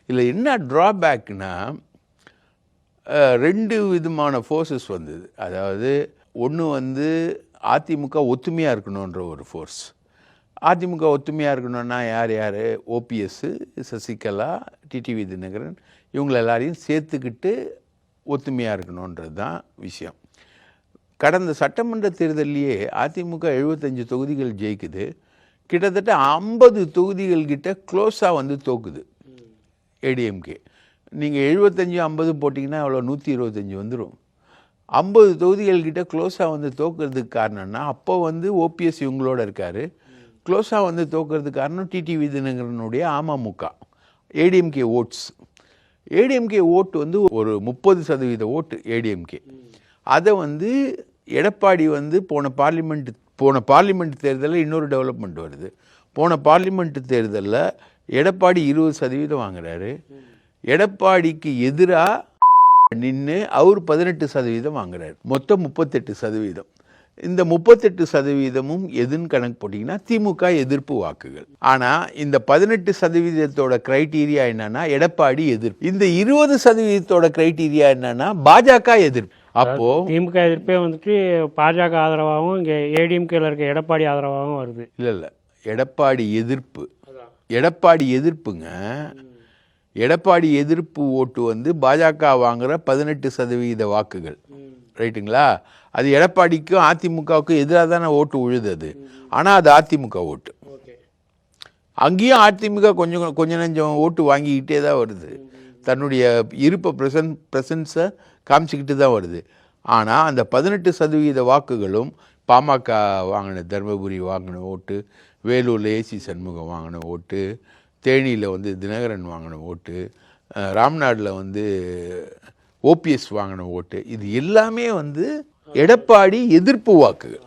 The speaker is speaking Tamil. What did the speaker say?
இதில் என்ன ட்ராபேக்னா 2 விதமான ஃபோர்ஸஸ் வந்தது. அதாவது ஒன்று வந்து அதிமுக ஒத்துமையாக இருக்கணுன்ற ஒரு ஃபோர்ஸ். அதிமுக ஒத்துமையாக இருக்கணும்னா யார் யார்? ஓபிஎஸ், சசிகலா, டிடிவி தினகரன் இவங்களை எல்லாரையும் சேர்த்துக்கிட்டு ஒத்துமையாக இருக்கணுன்றது தான் விஷயம். கடந்த சட்டமன்ற தேர்தலையே அதிமுக 75 தொகுதிகள் ஜெயிக்குது. கிட்டத்தட்ட 50 தொகுதிகள் கிட்ட க்ளோஸாக வந்து தோக்குது ஏடிஎம்கே. நீங்கள் 75 50 போட்டிங்கன்னா அவ்வளோ 125 வந்துடும். 50 தொகுதிகள் கிட்ட க்ளோஸாக வந்து தோக்குறதுக்கு காரணம்னா அப்போ வந்து ஓபிஎஸ் இவங்களோட இருக்கார். க்ளோஸாக வந்து தோக்குறதுக்கு காரணம் டிடிவி தினகரனுடைய அமமுக ஏடிஎம்கே ஓட்ஸ். ஏடிஎம்கே ஓட்டு வந்து ஒரு 30% ஓட்டு ஏடிஎம்கே. அதை வந்து எடப்பாடி வந்து போன பார்லிமெண்ட் தேர்தலில் இன்னொரு டெவலப்மெண்ட் வருது. போன பார்லிமெண்ட் தேர்தலில் எடப்பாடி 20% வாங்குறாரு. எடப்பாடிக்கு எதிராக நின்று அவர் 18% வாங்குறாரு. மொத்தம் 38%. இந்த 38%ம் எதுன்னு கணக்கு போட்டிங்கன்னா திமுக எதிர்ப்பு வாக்குகள். ஆனால் இந்த 18%ஓட கிரைட்டீரியா என்னன்னா எடப்பாடி எதிர்ப்பு. இந்த 20%ஓட கிரைட்டீரியா என்னன்னா பாஜக எதிர்ப்பு. அப்போ திமுக எதிர்ப்பே வந்துட்டு பாஜக ஆதரவாகவும் இங்கே ஏடிஎம்கேல இருக்க எடப்பாடி ஆதரவாகவும் வருது. இல்லை எடப்பாடி எதிர்ப்பு. எடப்பாடி எதிர்ப்புங்க. எடப்பாடி எதிர்ப்பு ஓட்டு வந்து பாஜக வாங்குற 18% வாக்குகள். ரைட்டுங்களா? அது எடப்பாடிக்கும் அதிமுகவுக்கும் எதிராக தானே ஓட்டு உழுது. ஆனால் அது அதிமுக ஓட்டு. அங்கேயும் அதிமுக கொஞ்சம் நெஞ்சம் ஓட்டு வாங்கிக்கிட்டே தான் வருது. தன்னுடைய இருப்பை ப்ரெசன்ஸை காமிச்சிக்கிட்டு தான் வருது. ஆனால் அந்த 18% வாக்குகளும் பாமக வாங்கின, தர்மபுரி வாங்கின ஓட்டு, வேலூரில் ஏசி சண்முகம் வாங்கின ஓட்டு, தேனியில் வந்து தினகரன் வாங்கின ஓட்டு, ராம்நாடில் வந்து ஓபிஎஸ் வாங்கின ஓட்டு, இது எல்லாமே வந்து எடப்பாடி எதிர்ப்பு வாக்குகள்.